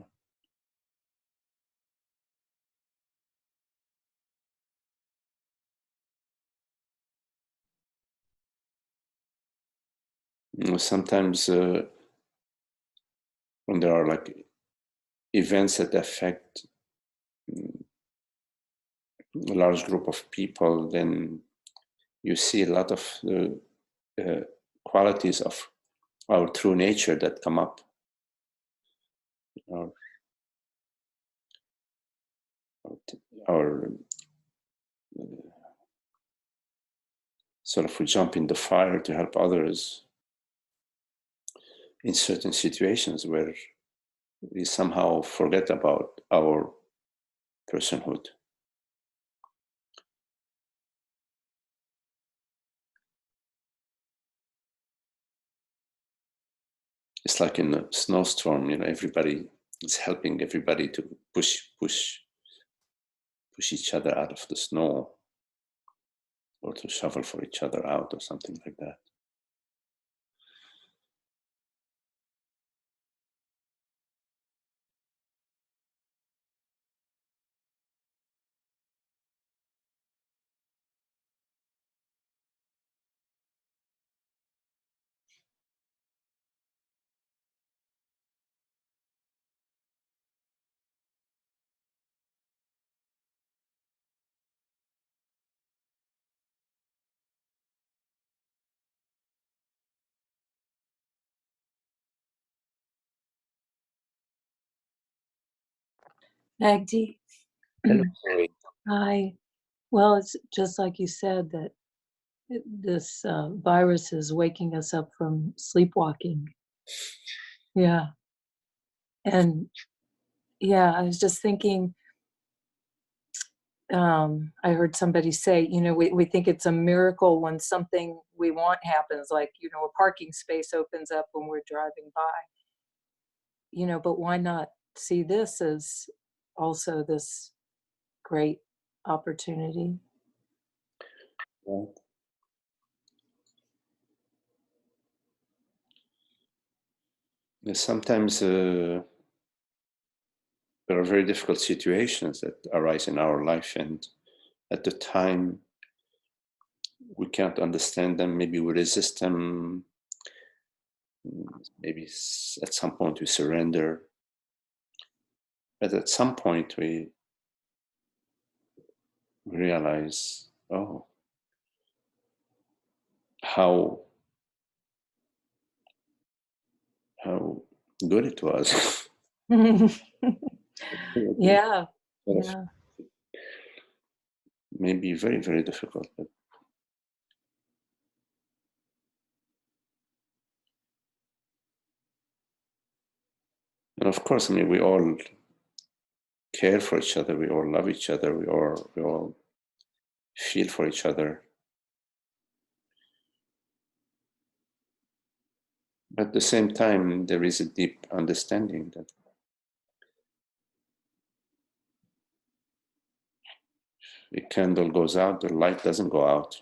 Sometimes when there are like events that affect a large group of people, then you see a lot of qualities of our true nature that come up. Our sort of we jump in the fire to help others in certain situations where we somehow forget about our personhood. It's like in a snowstorm, everybody is helping everybody to push each other out of the snow, or to shovel for each other out, or something like that. Magdi, Hello, Zoe. hi. Well, it's just like you said that this virus is waking us up from sleepwalking. Yeah. And yeah, I was just thinking, I heard somebody say, we think it's a miracle when something we want happens, like, a parking space opens up when we're driving by, but why not see this as also this great opportunity? Right. Sometimes there are very difficult situations that arise in our life, and at the time we can't understand them. Maybe we resist them. Maybe at some point we surrender. But at some point we realize, oh, how good it was. Yeah. Sort of Yeah. maybe very, very difficult, but and of course, I mean, we all care for each other, we all love each other, we all feel for each other. But at the same time, there is a deep understanding that a candle goes out, the light doesn't go out.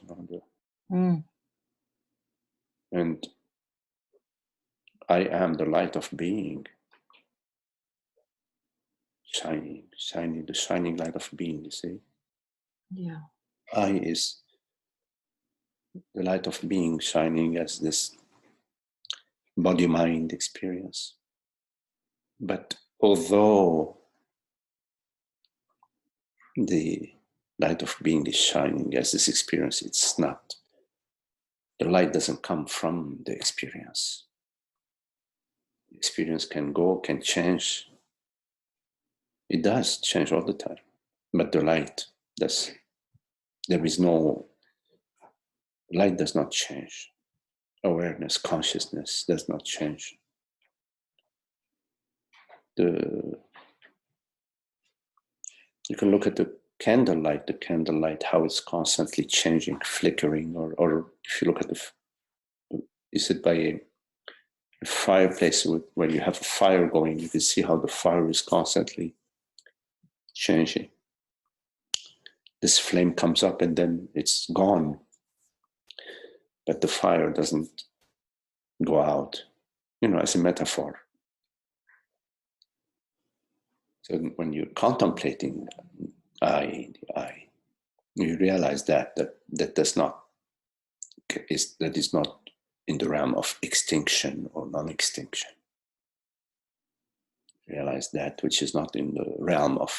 And I am the light of being, shining, the shining light of being, you see? Yeah. I is the light of being shining as this body-mind experience. But although the light of being is shining as this experience, it's not. The light doesn't come from the experience. The experience can go, can change. It does change all the time. But the light, light does not change. Awareness, consciousness does not change. You can look at the candlelight, how it's constantly changing, flickering, or if you look at is it by a fireplace where you have a fire going, you can see how the fire is constantly changing. This flame comes up and then it's gone, but the fire doesn't go out, as a metaphor. So when you're contemplating I, you realize that is not in the realm of extinction or non-extinction. Realize that which is not in the realm of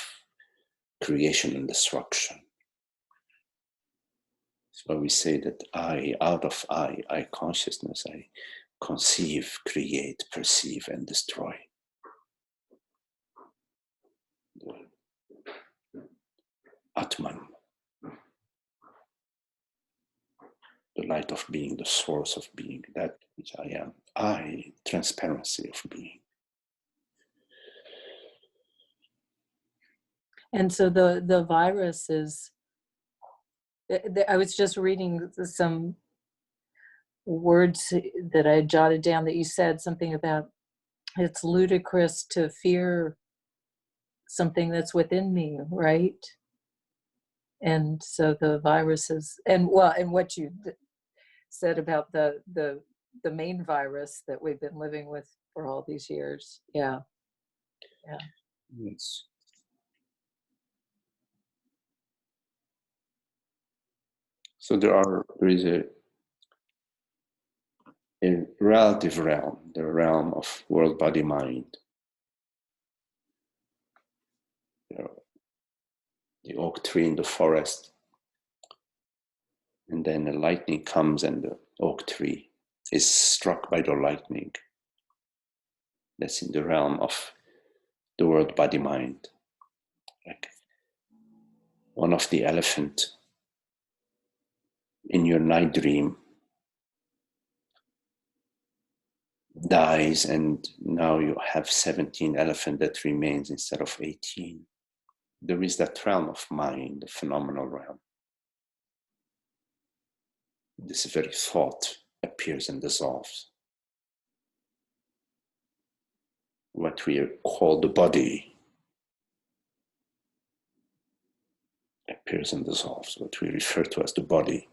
creation and destruction. That's why we say that out of I consciousness, I conceive, create, perceive, and destroy. The Atman, the light of being, the source of being, that which I am. I, transparency of being. And so the virus is, I was just reading some words that I jotted down that you said something about, it's ludicrous to fear something that's within me, right? And so the viruses, and what you said about the main virus that we've been living with for all these years. Yeah. Yes. So there is a relative realm, the realm of world, body, mind. The oak tree in the forest, and then the lightning comes and the oak tree is struck by the lightning. That's in the realm of the world, body, mind. Like one of the elephant in your night dream dies, and now you have 17 elephant that remains instead of 18. There is that realm of mind, the phenomenal realm. This very thought appears and dissolves. What we call the body appears and dissolves, what we refer to as the body.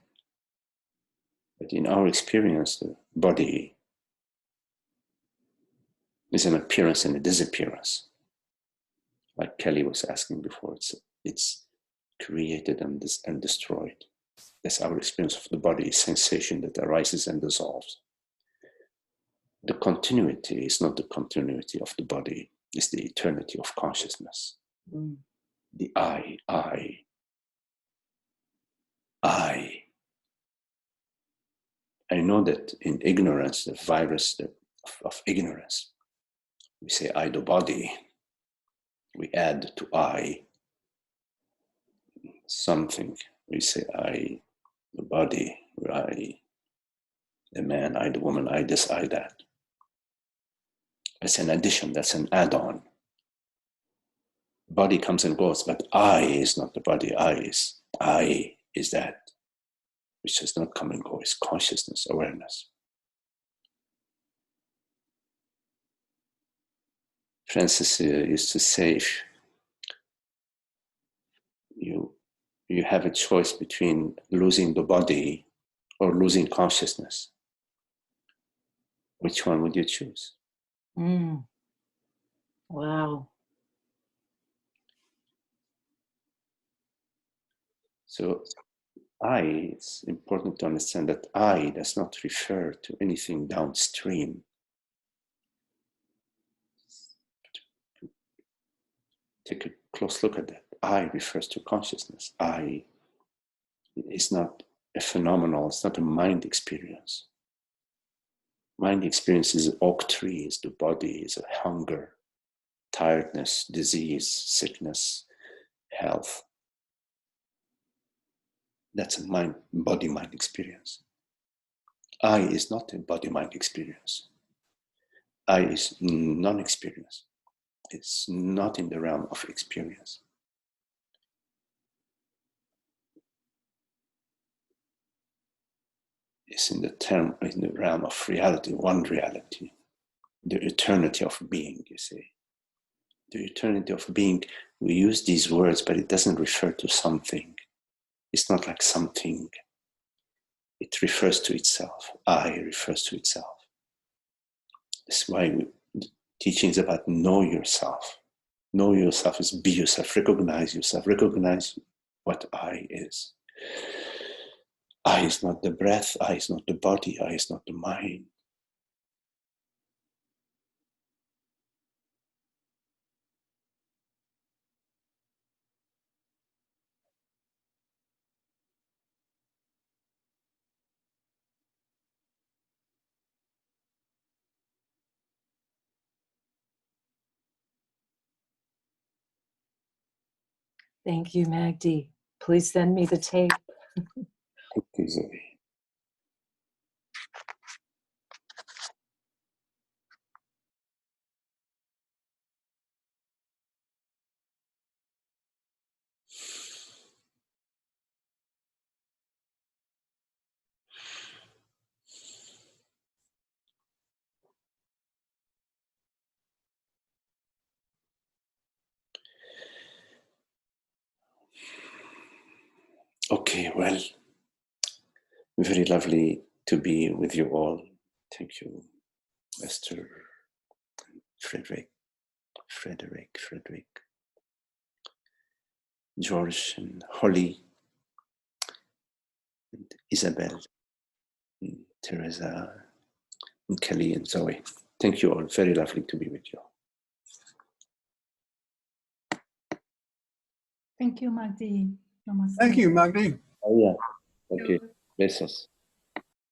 But in our experience, the body is an appearance and a disappearance. Like Kelly was asking before, it's created and destroyed. That's our experience of the body, sensation that arises and dissolves. The continuity is not the continuity of the body, it's the eternity of consciousness. Mm. The I. I know that in ignorance, the virus of ignorance, we say I, the body. We add to I something. We say I, the body, I, the man, I, the woman, I, this, I, that. That's an addition, that's an add-on. Body comes and goes, but I is not the body, I is that which does not come and go, is consciousness, awareness. Francis used to say, if you have a choice between losing the body or losing consciousness, which one would you choose? Mm. Wow. So it's important to understand that I does not refer to anything downstream. Take a close look at that. I refers to consciousness. I is not a phenomenal, it's not a mind experience. Mind experience is an oak tree, is the body, is a hunger, tiredness, disease, sickness, health. That's a body-mind experience. I is not a body-mind experience. I is non-experience. It's not in the realm of experience. It's in the realm of reality, one reality. the eternity of being, you see. The eternity of being, we use these words, but it doesn't refer to something. It's not like something. It refers to itself. I refers to itself. That's why teachings about know yourself. Know yourself is be yourself, recognize what I is. I is not the breath, I is not the body, I is not the mind. Thank you, Magdi. Please send me the tape. Thank you, Zoe. Okay, well, very lovely to be with you all. Thank you, Esther, Frederick, George, and Holly, and Isabel, and Teresa, and Kelly, and Zoe. Thank you all. Very lovely to be with you. Thank you, Magdi. Namaste. Thank you, Magdi. Oh, yeah. Okay. Besos.